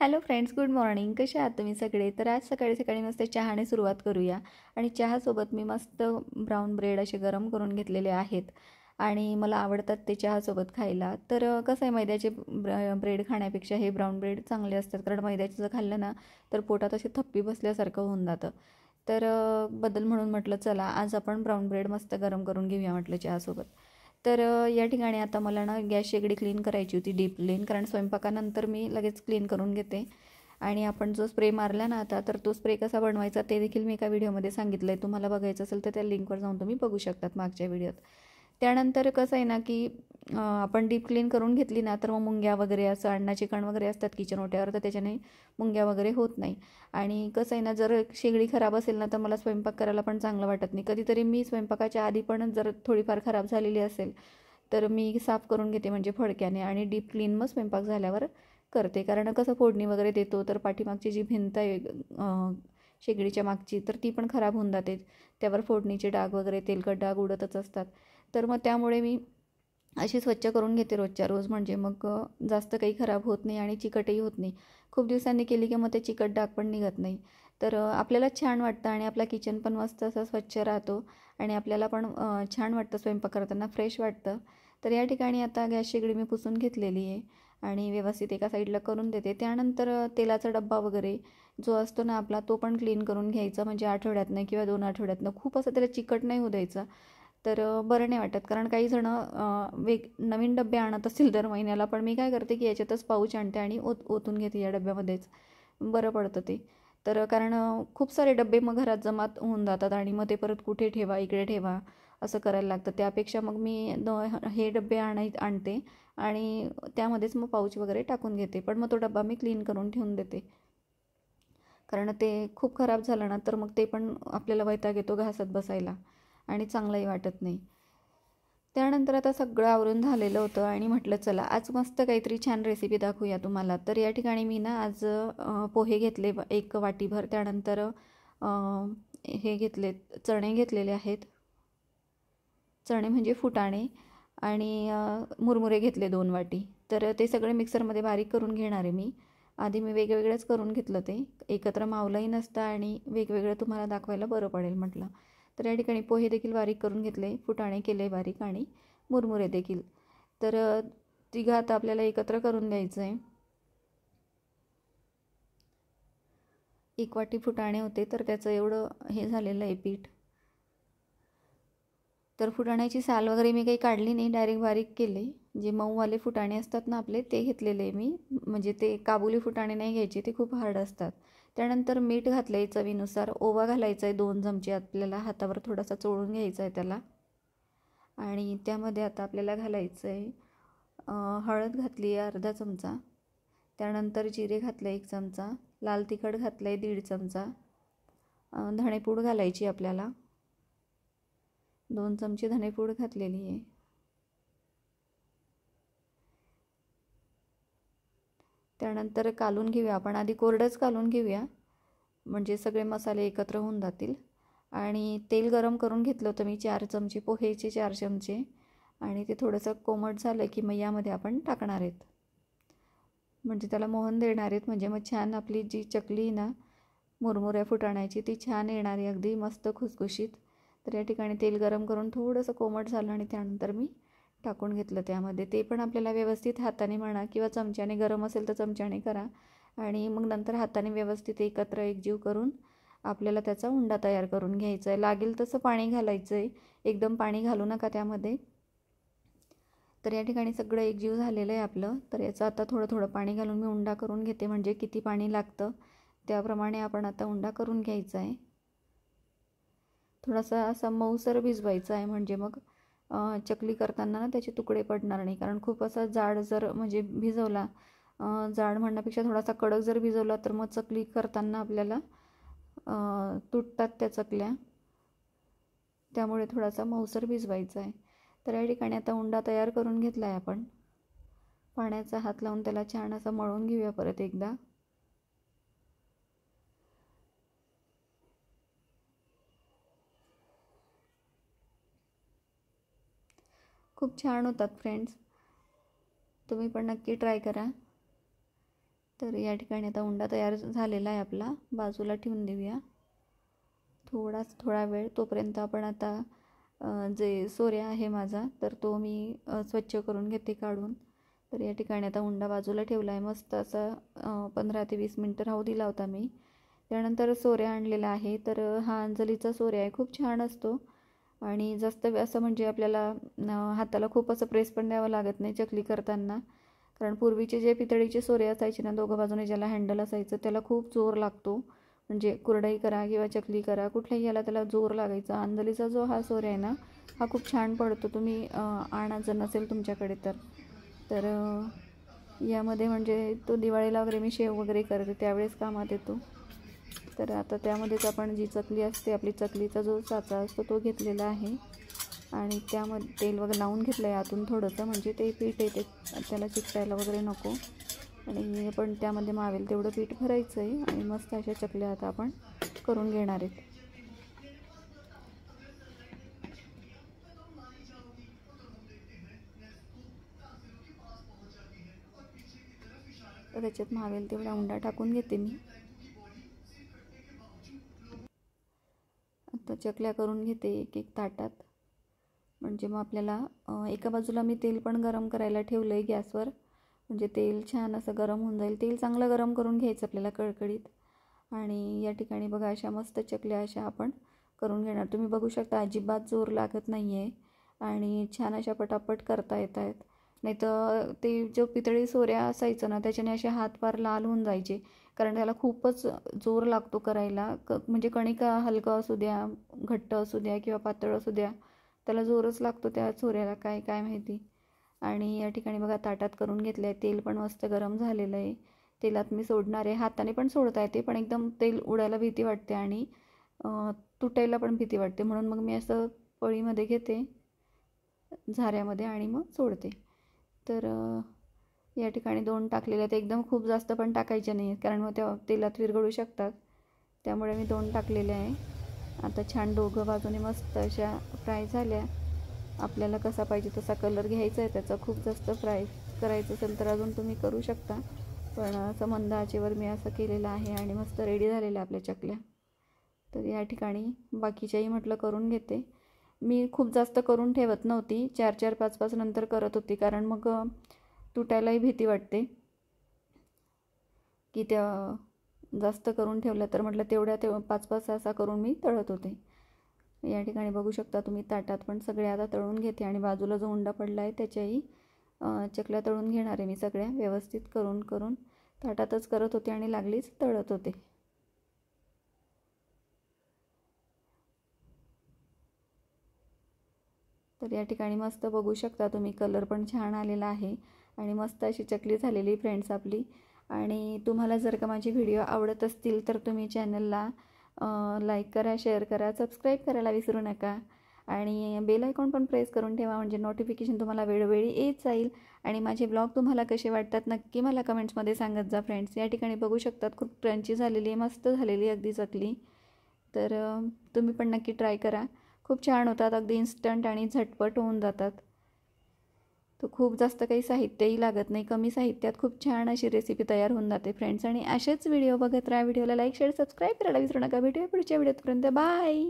Hello friends, good morning. कसे आहात तुम्ही सगळे? तर आज सकाळी सकाळी मस्त चहाने सुरुवात करूया. आणि चहासोबत मी मस्त ब्राऊन ब्रेड असे गरम करून घेतलेले आहेत आणि मला आवडतात ते चहासोबत खायला. तर कसं आहे, मैद्याचे ब्रेड खाण्यापेक्षा हे ब्राऊन ब्रेड चांगले असतात, कारण मैद्याचं जर खाल्लं ना तर पोटात अशी थप्पी बसल्यासारखं होऊन जातं. तर बदल म्हणून म्हटलं चला आज आपण ब्राऊन ब्रेड मस्त गरम करून घेऊया म्हटलं चहासोबत. तर या ठिकाणी आता मला ना गॅस शेगडी क्लीन करायची होती, डीप क्लीन, कारण स्वयंपाकानंतर मी लगेच क्लीन करून घेते. आणि आपण जो स्प्रे मारला ना आता, तर तो स्प्रे कसा बनवायचा ते देखील मी एका व्हिडिओमध्ये सांगितलं आहे. तुम्हाला बघायचं असेल तर त्या लिंकवर जाऊन तुम्ही बघू शकतात मागच्या व्हिडिओत. त्यानंतर कसं आहे ना की आपण डीप क्लीन करून घेतली ना तर मग मुंग्या वगैरे असं अन्नाचे कण वगैरे असतात किचन ओट्यावर, तर त्याच्याने मुंग्या वगैरे होत नाही. आणि कसं आहे ना, जर शेगडी खराब असेल ना तर मला स्वयंपाक करायला पण चांगलं वाटत नाही. कधीतरी मी स्वयंपाकाच्या आधी पण जर थोडीफार खराब झालेली असेल तर मी साफ करून घेते, म्हणजे फडक्याने, आणि डीप क्लीन मग स्वयंपाक झाल्यावर करते. कारण कसं फोडणी वगैरे देतो तर पाठीमागची जी भिंत आहे शेगडीच्या मागची, तर ती पण खराब होऊन जाते. त्यावर फोडणीचे डाग वगैरे, तेलकट डाग उडतच असतात. तर मग त्यामुळे मी अशी स्वच्छ करून घेते रोजच्या रोज, म्हणजे मग जास्त काही खराब होत नाही आणि चिकटही होत नाही. खूप दिवसांनी केली की मग ते चिकट डाग पण निघत नाही. तर आपल्याला छान वाटतं आणि आपला किचन पण मस्त असं स्वच्छ राहतो आणि आपल्याला पण छान वाटतं, स्वयंपाक करताना फ्रेश वाटतं. तर या ठिकाणी आता गॅस शेगडी मी पुसून घेतलेली आहे आणि व्यवस्थित एका साईडला करून देते. त्यानंतर तेलाचा डब्बा वगैरे जो असतो ना आपला, तो पण क्लीन करून घ्यायचा, म्हणजे आठवड्यातनं किंवा 2 आठवड्यातनं. खूप असं त्याला चिकट नाही होऊ द्यायचं, तर बरं नाही वाटत. कारण काही जण नवीन डबे आणत असतील दर महिन्याला, पण मी काय करते की याच्यातच पाऊच आणते आणि ओतून घेते या डब्यामध्येच, बरं पडतं ते. तर कारण खूप सारे डबे मग घरात जमा होऊन जातात आणि मग ते परत कुठे ठेवा, इकडे ठेवा, असं करायला लागतं. त्यापेक्षा मग मी हे डबे आणते आणि त्यामध्येच मग पाऊच वगैरे टाकून घेते. पण मग तो डबा मी क्लीन करून ठेवून देते, कारण ते खूप खराब झालं ना तर मग ते पण आपल्याला वैताग येतो घासत बसायला आणि चांगलंही वाटत नाही. त्यानंतर आता सगळं आवरून झालेलं होतं आणि म्हटलं चला आज मस्त काहीतरी छान रेसिपी दाखवूया तुम्हाला. तर या ठिकाणी मी ना आज पोहे घेतले 1 वाटीभर. त्यानंतर हे घेतले, चणे घेतलेले आहेत, चणे म्हणजे फुटाणे, आणि मुरमुरे घेतले 2 वाटी. तर ते सगळे मिक्सरमध्ये बारीक करून घेणार आहे मी. आधी मी वेगवेगळंच करून घेतलं, ते एकत्र मावलंही नसतं आणि वेगवेगळं तुम्हाला दाखवायला बरं पडेल म्हटलं. तर या ठिकाणी पोहे देखील बारीक करून घेतले, फुटाणे केले बारीक, आणि मुरमुरे देखील. तर तिघं आता आपल्याला एकत्र करून द्यायचं आहे. 1 वाटी फुटाणे होते, तर त्याचं एवढं हे झालेलं आहे पीठ. तर फुटाण्याची साल वगैरे मी काही काढली नाही, डायरेक्ट बारीक केले. जे मऊवाले फुटाणे असतात ना आपले, ते घेतलेले मी, म्हणजे ते काबुली फुटाणे नाही घ्यायचे, ते खूप हार्ड असतात. त्यानंतर मीठ घातलं आहे चवीनुसार. ओवा घालायचा आहे 2 चमचे, आपल्याला हातावर थोडासा चोळून घ्यायचा आहे त्याला. आणि त्यामध्ये आता आपल्याला घालायचं आहे हळद घातली आहे अर्धा चमचा. त्यानंतर जिरे घातलं 1 चमचा, लाल तिखट घातलं आहे 1.5 चमचा, धणेपूड घालायची आपल्याला, 2 चमचे धणेपूड घातलेली आहे. त्यानंतर कालून घेऊया, आपण आधी कोरडंच कालून घेऊया, म्हणजे सगळे मसाले एकत्र होऊन जातील. आणि तेल गरम करून घेतलं होतं मी 4 चमचे, पोहेचे 4 चमचे, आणि ते थोडंसं कोमट झालं की मग यामध्ये आपण टाकणार आहेत, म्हणजे त्याला मोहन देणार आहेत, म्हणजे मग छान आपली जी चकली ना मुरमुऱ्या फुटाण्याची ती छान येणार आहे, अगदी मस्त खुसखुशीत. तर या ठिकाणी तेल गरम करून थोडंसं कोमट झालं आणि त्यानंतर मी टाकून घेतलं त्यामध्ये. ते पण आपल्याला व्यवस्थित हाताने म्हणा किंवा चमच्याने, गरम असेल तर चमच्याने करा, आणि मग नंतर हाताने व्यवस्थित एकत्र एकजीव करून आपल्याला त्याचा उंडा तयार करून घ्यायचा आहे. लागेल तसं पाणी घालायचं आहे, एकदम पाणी घालू नका त्यामध्ये. तर या ठिकाणी सगळं एकजीव झालेलं आहे आपलं. तर याचं आता थोडं थोडं पाणी घालून मी उंडा करून घेते, म्हणजे किती पाणी लागतं त्याप्रमाणे आपण आता उंडा करून घ्यायचा आहे. थोडासा असा मऊसर भिजवायचा आहे, म्हणजे मग चकली करताना ना त्याचे तुकडे पडणार नाही. कारण खूप असा जाड जर म्हणजे भिजवला, जाड म्हणण्यापेक्षा थोडासा कडक जर भिजवला तर मग चकली करताना आपल्याला तुटतात त्या चकल्या. त्यामुळे थोडासा मऊसर भिजवायचा आहे. तर या ठिकाणी आता उंडा तयार करून घेतला आहे आपण. पाण्याचा हात लावून त्याला छान असं मळून घेऊया परत एकदा. खूप छान होतात फ्रेंड्स, तुम्ही पण नक्की ट्राय करा. तर या ठिकाणी आता उंडा तयार झालेला आहे आपला, बाजूला ठेवून देऊया थोडा वेळ. तोपर्यंत आपण आता जे सोऱ्या आहे माझा तर तो मी स्वच्छ करून घेते काढून. तर या ठिकाणी आता उंडा बाजूला ठेवला आहे, मस्त असा 15 ते 20 मिनटं राहू दिला होता मी. त्यानंतर सोऱ्या आणलेला आहे. तर हा अंजलीचा सोऱ्या आहे, खूप छान असतो आणि जास्त असं म्हणजे आपल्याला हाताला खूप असं प्रेस पण द्यावं लागत नाही चकली करताना. कारण पूर्वीचे जे पितळीचे सोरे असायचे ना, दोघं बाजूने ज्याला हँडल असायचं त्याला खूप जोर लागतो. म्हणजे कुरडई करा किंवा चकली करा, कुठल्याही याला त्याला जोर लागायचा. अंजलीचा जो हा सोऱ्या आहे ना, हा खूप छान पडतो. तुम्ही आणा जर नसेल तुमच्याकडे तर यामध्ये म्हणजे तो दिवाळीला वगैरे मी शेव वगैरे करते त्यावेळेस कामात येतो. तर आता त्यामध्येच आपण जी चकली असते आपली, चकलीचा जो साचा असतो तो घेतलेला आहे आणि त्यामध्ये तेल वगैरे लावून घेतलं आहे आतून थोडंसं, म्हणजे ते पीठ येते त्याला चिकटायला वगैरे नको. आणि पण त्यामध्ये मावेल तेवढं पीठ भरायचं आहे आणि मस्त अशा चकल्या आता आपण करून घेणार आहेत. तर त्याच्यात मावेल तेवढा उंडा टाकून घेते मी. आता चकल्या करून घेते एक एक ताटात. म्हणजे मग आपल्याला एका बाजूला मी तेल पण गरम करायला ठेवलं आहे गॅसवर, म्हणजे तेल छान असं गरम होऊन जाईल. तेल चांगलं गरम करून घ्यायचं आपल्याला कडकडीत. आणि या ठिकाणी बघा अशा मस्त चकल्या अशा आपण करून घेणार. तुम्ही बघू शकता अजिबात जोर लागत नाही आहे आणि छान अशा पटापट करता येत आहेत. नाही तर ते जो पितळी सोऱ्या असायचं ना त्याच्याने असे हात पार लाल होऊन जायचे, कारण त्याला खूपच जोर लागतो करायला. म्हणजे कणिका हलका असू द्या, घट्ट असू द्या किंवा पातळ असू द्या, त्याला जोरच लागतो त्या सोऱ्याला, काय माहिती. आणि या ठिकाणी बघा ताटात करून घेतलं आहे. तेल पण मस्त गरम झालेलं आहे. तेलात मी सोडणार आहे. हाताने पण सोडता येते, पण एकदम तेल उडायला भीती वाटते आणि तुटायला पण भीती वाटते. म्हणून मग मी असं पळीमध्ये घेते, झाऱ्यामध्ये, आणि मग सोडते. तर या ठिकाणी 2 टाकलेले आहेत. एकदम खूप जास्त पण टाकायचे नाही आहेत, कारण मग त्या तेलात विरघळू शकतात. त्यामुळे मी 2 टाकलेले आहे. आता छान दोघं बाजूने मस्त अशा फ्राय झाल्या. आपल्याला कसा पाहिजे तसा कलर घ्यायचा आहे त्याचा. खूप जास्त फ्राय करायचं असेल तर अजून तुम्ही करू शकता, पण असं मंद आचेवर मी असं केलेलं आहे आणि मस्त रेडी झालेल्या आपल्या चकल्या. तर या ठिकाणी बाकीच्याही म्हटलं करून घेते. मी खूप जास्त करून ठेवत नव्हती, 4-4, 5-5 नंतर करत होती, कारण मग तुटायलाही भीती वाटते की त्या जास्त करून ठेवलं तर. म्हटलं तेवढ्या 5-5 असा करून मी तळत होते. या ठिकाणी बघू शकता तुम्ही ताटात पण सगळे आता तळून घेते आणि बाजूला जो उंडा पडला आहे त्याच्याही चकल्या तळून घेणार आहे मी सगळ्या व्यवस्थित करून ताटातच करत होते आणि लागलीच तळत होते. तर या ठिकाणी मस्त बघू शकता तुम्ही कलर पण छान आलेला आहे आणि मस्त अशी चकली झालेली फ्रेंड्स आपली. आणि तुम्हाला जर का माझे व्हिडिओ आवडत असतील तर तुम्ही चॅनलला लाईक करा, शेअर करा, सबस्क्राईब करायला विसरू नका आणि बेल आयकॉन पण प्रेस करून ठेवा, म्हणजे नोटिफिकेशन तुम्हाला वेळोवेळी येत जाईल. आणि माझे ब्लॉग तुम्हाला कसे वाटतात नक्की मला कमेंट्समध्ये सांगत जा फ्रेंड्स. या ठिकाणी बघू शकतात खूप क्रंची झालेली आहे, मस्त झालेली अगदी चकली. तर तुम्ही पण नक्की ट्राय करा. खूप छान होतात, अगदी इन्स्टंट आणि झटपट होऊन जातात. तर खूप जास्त काही साहित्यही लागत नाही, कमी साहित्यात खूप छान अशी रेसिपी तयार होऊन जाते फ्रेंड्स. आणि असेच व्हिडिओ बघत राहा. व्हिडिओला लाईक, शेअर, सबस्क्राईब करायला विसरू नका. भेटूया पुढच्या व्हिडिओपर्यंत. बाय.